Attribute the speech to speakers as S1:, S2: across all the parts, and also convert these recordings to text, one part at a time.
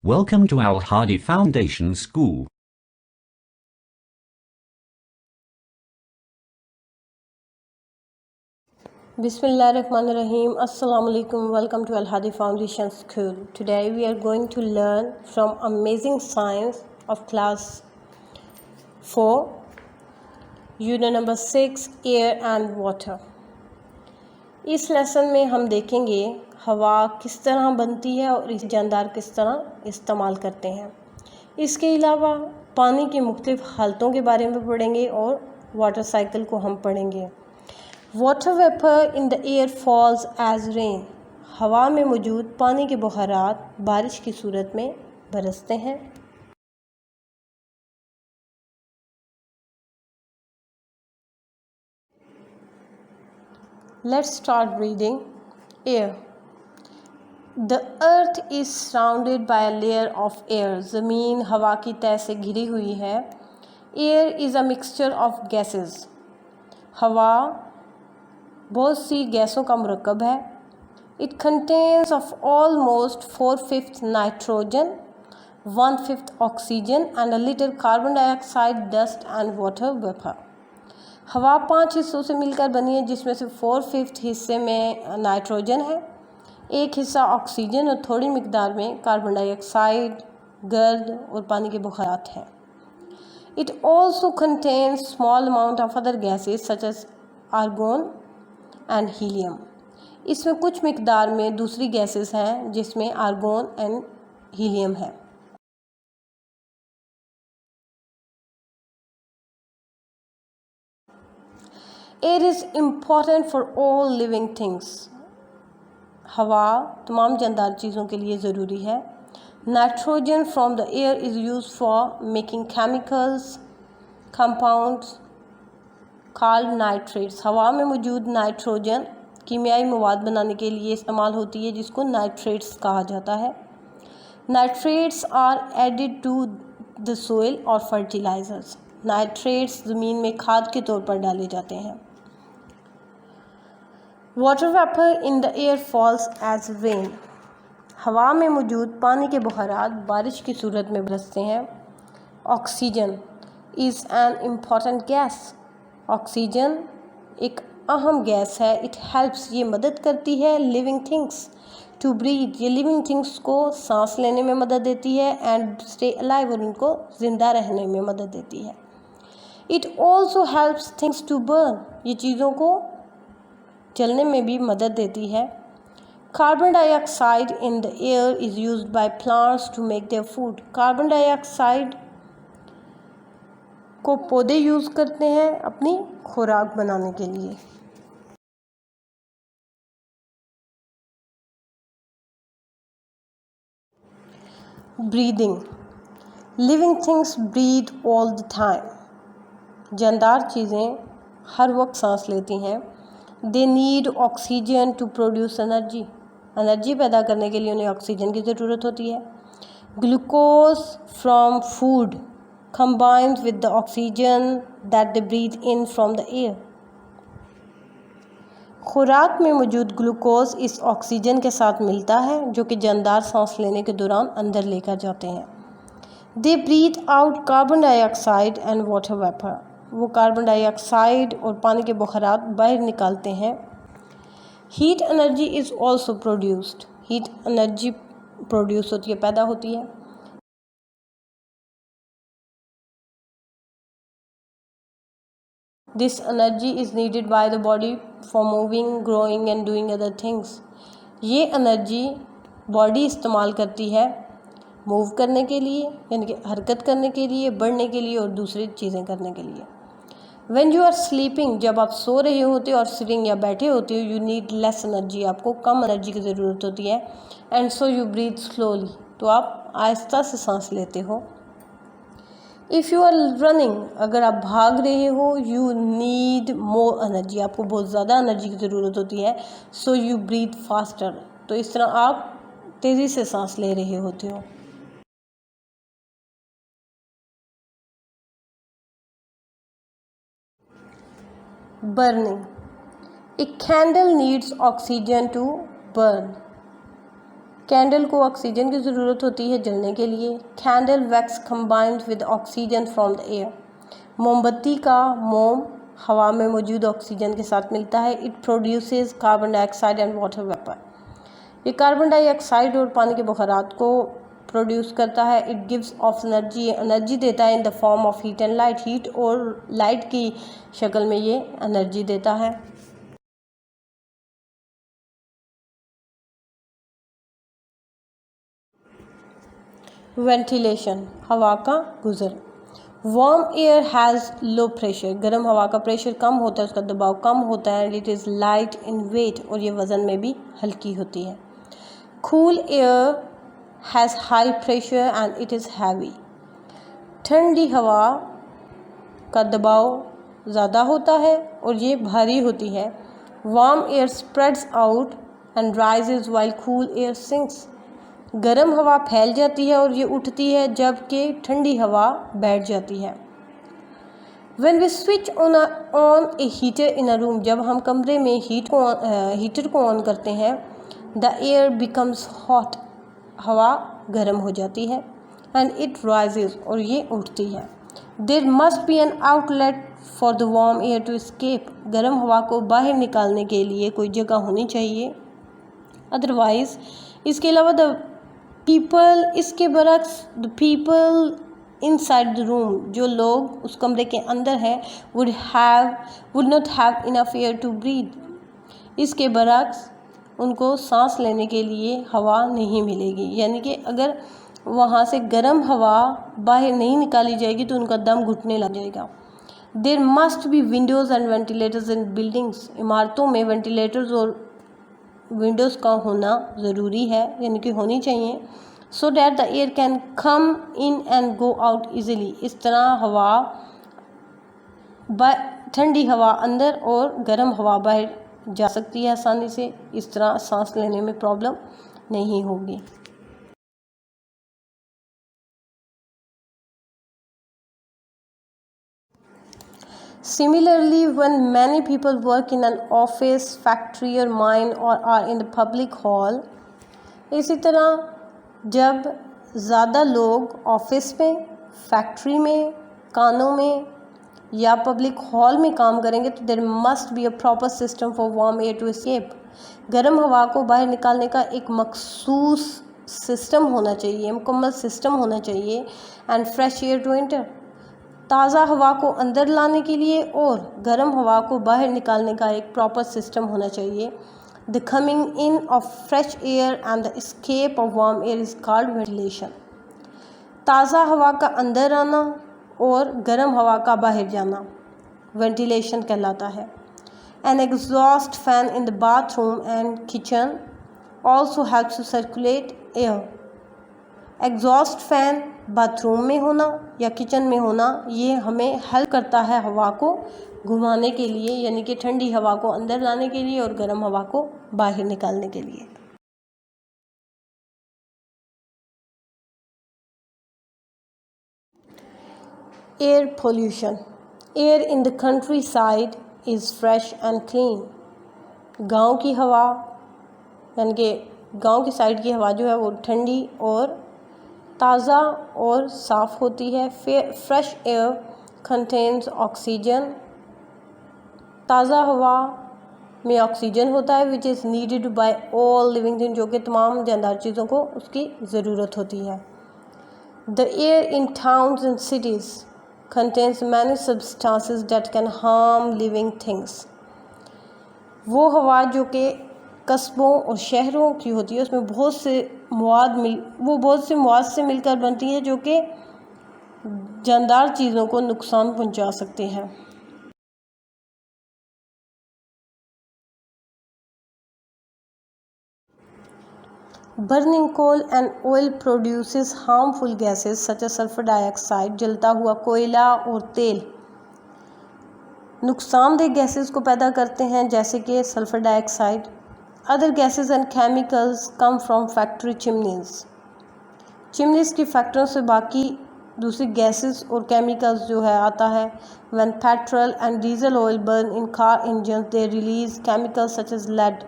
S1: Welcome to Al Hadi Foundation School.
S2: Bismillahirrahmanirrahim. Assalamu alaikum. Welcome to Al Hadi Foundation School. Today we are going to learn from Amazing Science of Class 4, Unit number 6, Air and Water. इस lesson में हम देखेंगे हवा किस तरह बनती है और इस जानदार किस तरह इस्तेमाल करते हैं। इसके अलावा पानी की मुख्तलिफ हालतों के बारे में पढ़ेंगे और वाटर साइकिल को हम पढ़ेंगे। Water vapour in the air falls as rain. हवा में मौजूद पानी के बुखारात बारिश की सूरत में बरसते हैं। Let's start reading. Air. The earth is surrounded by a layer of air. ज़मीन हवा की तह से घिरी हुई है। Air is a mixture of gases. हवा बहुत सी गैसों का मुरक्कब है। It contains of almost 4/5 nitrogen, 1/5 oxygen and a little carbon dioxide, dust and water vapor. हवा 5 हिस्सों से मिलकर बनी है, जिसमें से 4/5 हिस्से में नाइट्रोजन है, एक हिस्सा ऑक्सीजन और थोड़ी मिकदार में कार्बन डाइऑक्साइड, गर्द और पानी के बुखारात हैं। It also contains small amount of other gases such as argon and helium. इसमें कुछ मिकदार में दूसरी गैसेस हैं, जिसमें आर्गोन एंड हीलियम है। Air is important for all living things. हवा तमाम जानदार चीज़ों के लिए ज़रूरी है। Nitrogen from the air is use for making chemicals compounds called nitrates. हवा में मौजूद नाइट्रोजन कीमियाई मवाद बनाने के लिए इस्तेमाल होती है, जिसको नाइट्रेट्स कहा जाता है। Nitrates are added to the soil और फर्टिलाइजर्स। नाइट्रेट्स ज़मीन में खाद के तौर पर डाले जाते हैं। Water vapour in the air falls as rain. हवा में मौजूद पानी के बुखारात बारिश की सूरत में बरसते हैं। Oxygen is an important gas. Oxygen एक अहम गैस है। इट हेल्प्स, ये मदद करती है लिविंग थिंग्स टू ब्रीथ। ये लिविंग थिंग्स को सांस लेने में मदद देती है एंड स्टे अलाइव, और उनको ज़िंदा रहने में मदद देती है। It also helps things to burn. ये चीज़ों को जलने में भी मदद देती है। Carbon dioxide in the air is used by plants to make their food. Carbon dioxide को पौधे यूज़ करते हैं अपनी खुराक बनाने के लिए। Breathing. Living things breathe all the time. जानदार चीज़ें हर वक्त सांस लेती हैं। They need oxygen to produce energy. Energy पैदा करने के लिए उन्हें ऑक्सीजन की ज़रूरत होती है। Glucose from food combines with the oxygen that they breathe in from the air. खुराक में मौजूद ग्लूकोज इस ऑक्सीजन के साथ मिलता है, जो कि जानदार सांस लेने के दौरान अंदर लेकर जाते हैं। They breathe out carbon dioxide and water vapour. वो कार्बन डाइऑक्साइड और पानी के बुखारात बाहर निकालते हैं। Heat energy is also produced. Heat energy produce होती है, पैदा होती है। This energy is needed by the body for moving, growing and doing other things. ये एनर्जी बॉडी इस्तेमाल करती है मूव करने के लिए, यानी कि हरकत करने के लिए, बढ़ने के लिए और दूसरी चीज़ें करने के लिए। When you are sleeping, जब आप सो रहे होते हो और सिटिंग या बैठे होते हो, you need less energy, आपको कम एनर्जी की ज़रूरत होती है। And so you breathe slowly, तो आप आहिस्ता से सांस लेते हो। इफ़ यू आर रनिंग, अगर आप भाग रहे हो, यू नीड मोर एनर्जी, आपको बहुत ज़्यादा एनर्जी की ज़रूरत होती है। सो यू ब्रीथ फास्टर, तो इस तरह आप तेज़ी से सांस ले रहे होते हो। Burning. A candle needs oxygen to burn. Candle को ऑक्सीजन की ज़रूरत होती है जलने के लिए। Candle wax combined with oxygen from the air. मोमबत्ती का मोम हवा में मौजूद ऑक्सीजन के साथ मिलता है। It produces carbon dioxide and water vapour. ये कार्बन डाइऑक्साइड और पानी के बुखारात को प्रोड्यूस करता है। It gives off energy, energy देता है in the form of heat and light. Heat और लाइट की शक्ल में ये एनर्जी देता है। वेंटिलेशन, हवा का गुजर। Warm air has low pressure. गर्म हवा का प्रेशर कम होता है, उसका दबाव कम होता है। And it is light in weight, और ये वज़न में भी हल्की होती है। Cool air has high pressure and it is heavy. ठंडी हवा का दबाव ज़्यादा होता है और ये भारी होती है। Warm air spreads out and rises while cool air sinks. गर्म हवा फैल जाती है और ये उठती है, जबकि ठंडी हवा बैठ जाती है। When we switch on a heater in a room, जब हम कमरे में हीटर को ऑन करते हैं, the air becomes hot, हवा गर्म हो जाती है। and it rises, और ये उठती है। There must be an outlet for the warm air to escape, गर्म हवा को बाहर निकालने के लिए कोई जगह होनी चाहिए। Otherwise, इसके अलावा इसके बरक्स the people inside the room, जो लोग उस कमरे के अंदर हैं, would not have enough air to breathe, इसके बरक्स उनको सांस लेने के लिए हवा नहीं मिलेगी। यानी कि अगर वहाँ से गर्म हवा बाहर नहीं निकाली जाएगी तो उनका दम घुटने लग जाएगा। There must be windows and ventilators in buildings, इमारतों में वेंटिलेटर्स और विंडोज़ का होना ज़रूरी है, यानी कि होनी चाहिए। So that the air can come in and go out easily, इस तरह ठंडी हवा अंदर और गर्म हवा बाहर जा सकती है आसानी से। इस तरह सांस लेने में प्रॉब्लम नहीं होगी। Similarly, when many people work in an office, factory or mine or are in the public hall, इसी तरह जब ज़्यादा लोग ऑफिस में, फैक्ट्री में, कानों में या पब्लिक हॉल में काम करेंगे तो there must be a proper system for warm air to escape, गर्म हवा को बाहर निकालने का एक मखसूस सिस्टम होना चाहिए, मुकम्मल सिस्टम होना चाहिए। And fresh air to enter, ताज़ा हवा को अंदर लाने के लिए और गर्म हवा को बाहर निकालने का एक प्रॉपर सिस्टम होना चाहिए। The coming in of fresh air and the escape of warm air is called ventilation. ताज़ा हवा का अंदर आना और गर्म हवा का बाहर जाना वेंटिलेशन कहलाता है। An exhaust fan in the bathroom and kitchen also helps to circulate air. Exhaust fan bathroom में होना या किचन में होना, ये हमें हेल्प करता है हवा को घुमाने के लिए, यानी कि ठंडी हवा को अंदर लाने के लिए और गर्म हवा को बाहर निकालने के लिए। Air pollution. Air in the country side is fresh and clean. गांव की हवा, यानी कि गांव की साइड की हवा जो है वो ठंडी और ताज़ा और साफ़ होती है। फ्रेश एयर कंटेन्स ऑक्सीजन, ताज़ा हवा में ऑक्सीजन होता है which is needed bye all living thing, जो कि तमाम जानदार चीज़ों को उसकी ज़रूरत होती है। The air in towns and cities contains many substances that can harm living things. वो हवा जो कि कस्बों और शहरों की होती है उसमें बहुत से मवाद से मिलकर बनती है जो कि जानदार चीज़ों को नुकसान पहुंचा सकते हैं। Burning coal and oil produces harmful gases such as sulphur dioxide. जलता हुआ कोयला और तेल नुकसानदेह गैसेस को पैदा करते हैं जैसे कि sulphur dioxide. Other gases and chemicals come from factory chimneys की फैक्ट्रियों से बाकी दूसरी गैसेस और केमिकल्स जो है आता है। When petrol and diesel oil burn in car engines they release chemicals such as lead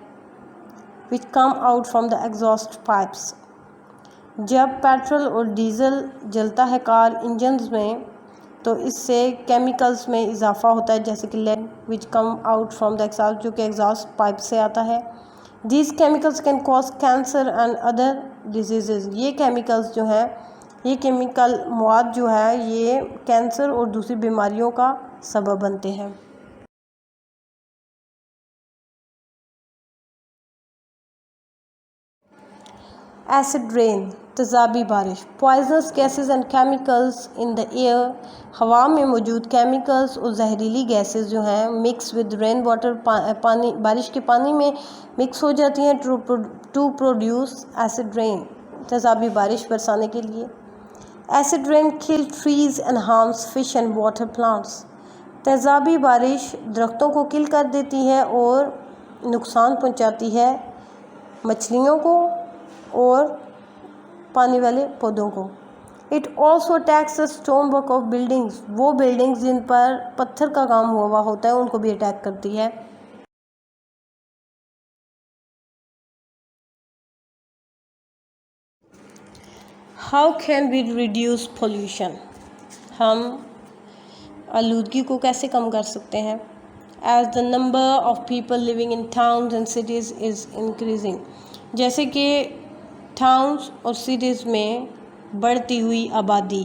S2: which come out from the exhaust pipes. जब पेट्रोल और डीजल जलता है कार इंजन्स में तो इससे केमिकल्स में इजाफा होता है, जैसे कि lead which come out from the exhaust, जो कि एग्जॉस्ट पाइप से आता है। These chemicals can cause cancer and other disease. ये केमिकल्स जो हैं, ये केमिकल मवाद जो है ये कैंसर और दूसरी बीमारियों का सबब बनते हैं। एसिड रेन, तेज़ाबी बारिश। Poisonous gases and chemicals in the air, हवा में मौजूद केमिकल्स और जहरीली गैसेस जो हैं मिक्स विद रेन वाटर, पानी बारिश के पानी में मिक्स हो जाती हैं टू प्रोड्यूस एसिड रेन, तेज़ाबी बारिश बरसाने के लिए। Acid rain kill trees and harms fish and water plants. तेज़ाबी बारिश दरख्तों को किल कर देती है और नुकसान पहुंचाती है मछलियों को और पानी वाले पौधों को। It also attacks the stone work of buildings, वो बिल्डिंग्स जिन पर पत्थर का काम हुआ होता है उनको भी अटैक करती है। How can we reduce pollution, हम आलूदगी को कैसे कम कर सकते हैं। As the number of people living in towns and cities is increasing, जैसे कि टाउन्स और सिटीज़ में बढ़ती हुई आबादी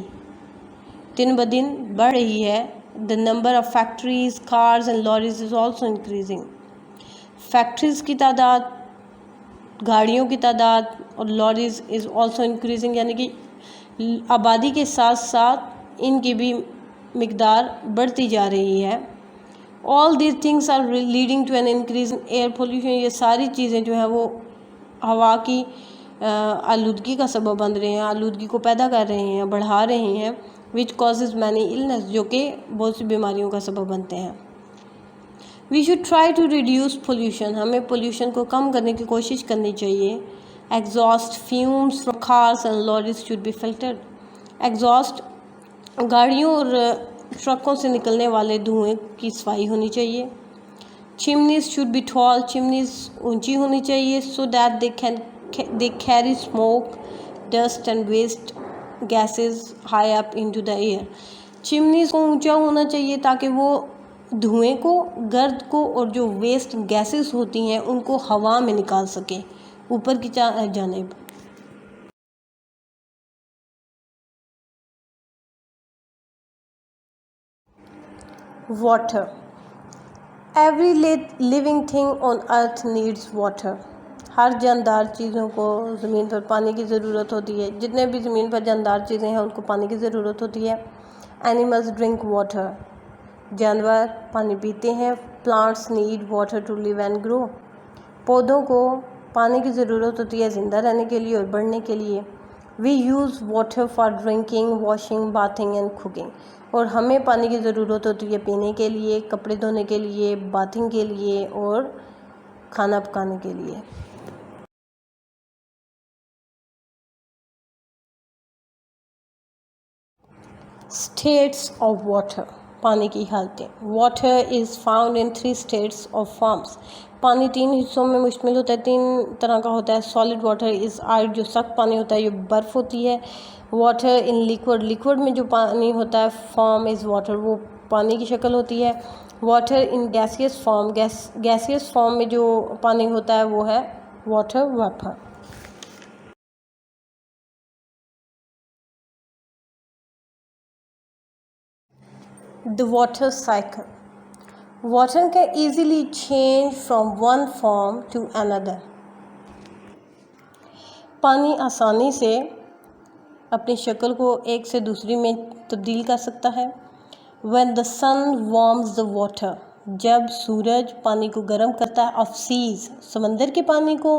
S2: दिन ब दिन बढ़ रही है। The number of factories, cars and lorries is also increasing. Factories की तादाद, गाड़ियों की तादाद और लॉरीज इज़ ऑल्सो इंक्रीजिंग, यानी कि आबादी के साथ साथ इनकी भी मिकदार बढ़ती जा रही है। All these things are leading to an increase in air pollution, ये सारी चीज़ें जो हैं वो हवा की आलूदगी का सबब बन रहे हैं, आलूदगी को पैदा कर रहे हैं, बढ़ा रहे हैं। विच कॉजेज़ मैनी इलनेस, जो कि बहुत सी बीमारियों का सबब बनते हैं। We should try to reduce pollution, हमें पोल्यूशन को कम करने की कोशिश करनी चाहिए। Exhaust fumes from cars and lorries should be filtered. Exhaust गाड़ियों और ट्रकों से निकलने वाले धुएं की सफाई होनी चाहिए। Chimneys should be tall, chimneys ऊंची होनी चाहिए so that they carry smoke, dust and waste gases high up into the air. Chimneys को ऊंचा होना चाहिए ताकि वो धुएं को, गर्द को और जो वेस्ट गैसेस होती हैं उनको हवा में निकाल सके ऊपर की जानिब। Water, every living thing on earth needs water. हर जानदार चीज़ों को ज़मीन पर पानी की ज़रूरत होती है, जितने भी ज़मीन पर जानदार चीज़ें हैं उनको पानी की ज़रूरत होती है। एनिमल्स ड्रिंक वाटर, जानवर पानी पीते हैं। Plants need water to live and grow, पौधों को पानी की ज़रूरत होती है ज़िंदा रहने के लिए और बढ़ने के लिए। We use water for drinking, washing, bathing and cooking, और हमें पानी की ज़रूरत होती है पीने के लिए, कपड़े धोने के लिए, बाथिंग के लिए और खाना पकाने के लिए। स्टेट्स ऑफ वाटर, पानी की हालतें। Water is found in 3 states of forms, पानी 3 हिस्सों में मुश्तमिल होता है, 3 तरह का होता है। सॉलिड वाटर इज़ आइस, जो सख्त पानी होता है, ये बर्फ़ होती है। वाटर इन लिक्विड, लिक्विड में जो पानी होता है फॉर्म इज़ वाटर, वो पानी की शक्ल होती है। Water in gaseous form, gaseous form में जो पानी होता है वो है water vapour. The water cycle. Water can easily change from one form to another. पानी आसानी से अपनी शक्ल को एक से दूसरी में तब्दील कर सकता है। When the sun warms the water, जब सूरज पानी को गर्म करता है। Of seas, समंदर के पानी को।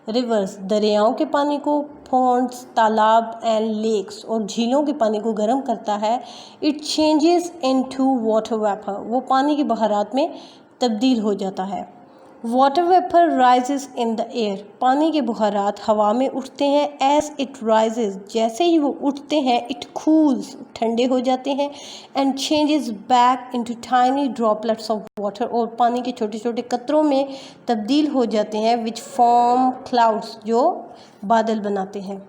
S2: Rivers, दरियाओं के पानी को। Ponds, तालाब एंड लेक्स, और झीलों के पानी को गर्म करता है। It changes into water vapor, वो पानी की बहारात में तब्दील हो जाता है। Water vapour rises in the air, पानी के बुखारात हवा में उठते हैं। एज इट राइजेस, जैसे ही वो उठते हैं, इट कूल्स, ठंडे हो जाते हैं। And changes back into tiny droplets of water, और पानी के छोटे छोटे कतरों में तब्दील हो जाते हैं। विच फॉर्म क्लाउड्स, जो बादल बनाते हैं।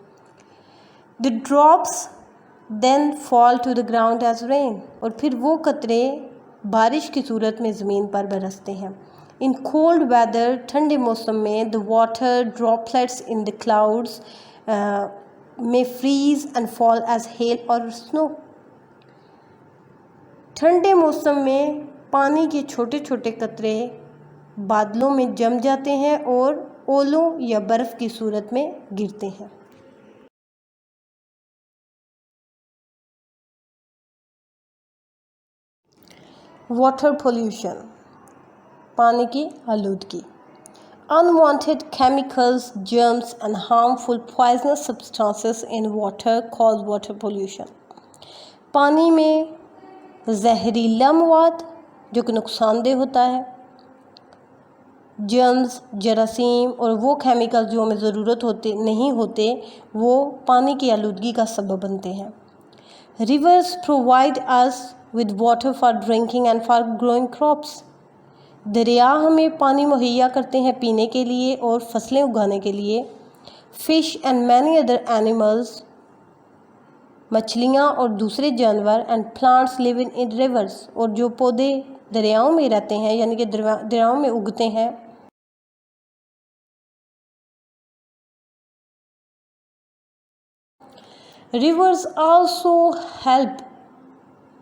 S2: The drops then fall to the ground as rain, और फिर वो कतरे बारिश की सूरत में ज़मीन पर बरसते हैं। इन कोल्ड वेदर, ठंडे मौसम में, the water droplets in the clouds में freeze and fall as hail और स्नो। ठंडे मौसम में पानी के छोटे छोटे कतरे बादलों में जम जाते हैं और ओलों या बर्फ़ की सूरत में गिरते हैं। वाटर पोल्यूशन, पानी की आलूदगी। Unwanted chemicals, germs and harmful poisonous substances in water cause water pollution. पानी में जहरीला मवाद जो कि नुकसानदेह होता है, जर्म्स, जरासीम और वो केमिकल जो हमें ज़रूरत नहीं होते, वो पानी की आलूदगी का सबब बनते हैं। Rivers provide us with water for drinking and for growing crops. दरिया हमें पानी मुहैया करते हैं पीने के लिए और फसलें उगाने के लिए। Fish and many other animals, मछलियाँ और दूसरे जानवर, and plants live in reverse, और जो पौधे दरियाओं में रहते हैं, यानी कि दरियाओं में उगते हैं। Reverse also help,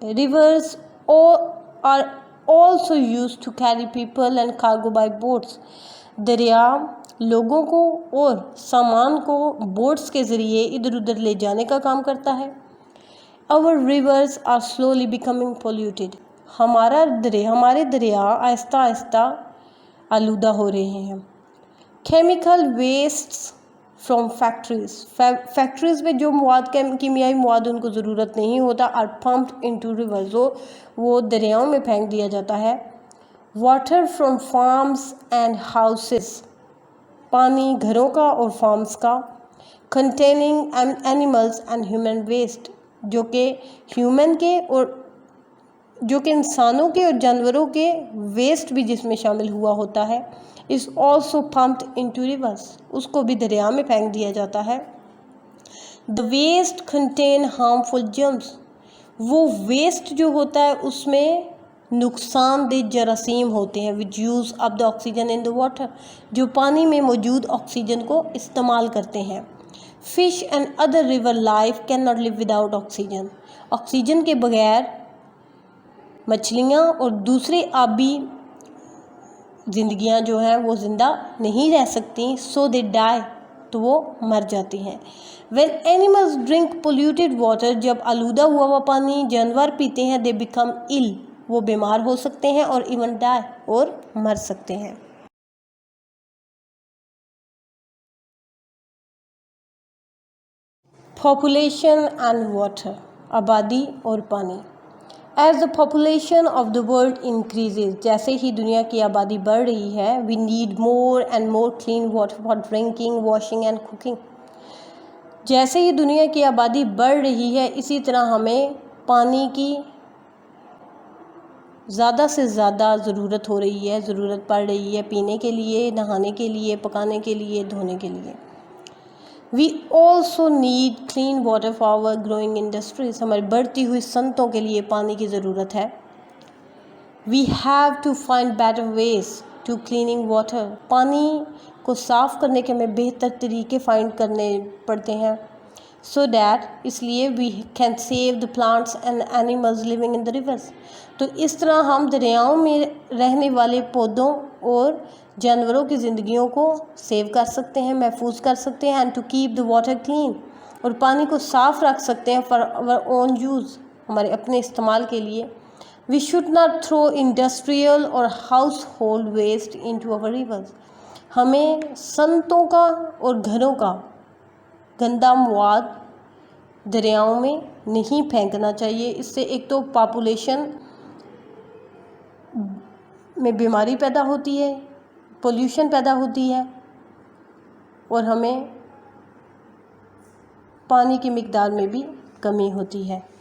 S2: reverse are also used to carry people and cargo by boats. दरिया लोगों को और सामान को बोट्स के ज़रिए इधर उधर ले जाने का काम करता है। Our rivers are slowly becoming polluted. हमारे दरिया आहिस्ता आहिस्ता आलूदा हो रहे हैं। Chemical wastes फ्रॉम फैक्ट्रीज़ में जो कीमियाई मवाद उनको ज़रूरत नहीं होता, आर पम्प्ड इनटू रिवर्स, वो दरियाओं में फेंक दिया जाता है। Water from farms and houses, पानी घरों का और फार्म्स का। Containing animals and human waste, जो कि इंसानों के और जानवरों के वेस्ट भी जिसमें शामिल हुआ होता है। Is also pumped into rivers, उसको भी दरिया में फेंक दिया जाता है। The waste contain harmful germs, वो वेस्ट जो होता है उसमें नुकसानदेह जरासीम होते हैं। Which use up the oxygen in the water, जो पानी में मौजूद ऑक्सीजन को इस्तेमाल करते हैं। Fish and other river life can not live without oxygen, oxygen के बगैर मछलियाँ और दूसरे आबी ज़िंदगियाँ जो हैं वो ज़िंदा नहीं रह सकती। सो दे डाई, तो वो मर जाती हैं। When animals drink polluted water, जब आलूदा हुआ पानी जानवर पीते हैं, दे बिकम इल, वो बीमार हो सकते हैं, और इवन डाई, और मर सकते हैं। पॉपुलेशन एंड वाटर, आबादी और पानी। As the population of the world increases, जैसे ही दुनिया की आबादी बढ़ रही है, we need more and more clean water for drinking, washing and cooking. जैसे ही दुनिया की आबादी बढ़ रही है, इसी तरह हमें पानी की ज़्यादा से ज़्यादा ज़रूरत हो रही है, ज़रूरत पड़ रही है पीने के लिए, नहाने के लिए, पकाने के लिए, धोने के लिए। We also need clean water for our growing industries, हमारी बढ़ती हुई सनतों के लिए पानी की ज़रूरत है। We have to find better ways to cleaning water, पानी को साफ़ करने के हमें बेहतर तरीके फाइंड करने पड़ते हैं। So that, इसलिए we can save the plants and animals living in the rivers, तो इस तरह हम दरियाओं में रहने वाले पौधों और जानवरों की ज़िंदगियों को सेव कर सकते हैं, महफूज कर सकते हैं। And to keep the water clean, और पानी को साफ़ रख सकते हैं फॉर आवर ओन यूज़, हमारे अपने इस्तेमाल के लिए। We should not throw industrial और household waste into our rivers, हमें सनतों का और घरों का गंदा मवाद दरियाओं में नहीं फेंकना चाहिए। इससे एक तो पॉपुलेशन में बीमारी पैदा होती है, पोल्यूशन पैदा होती है और हमें पानी की मिकदार में भी कमी होती है।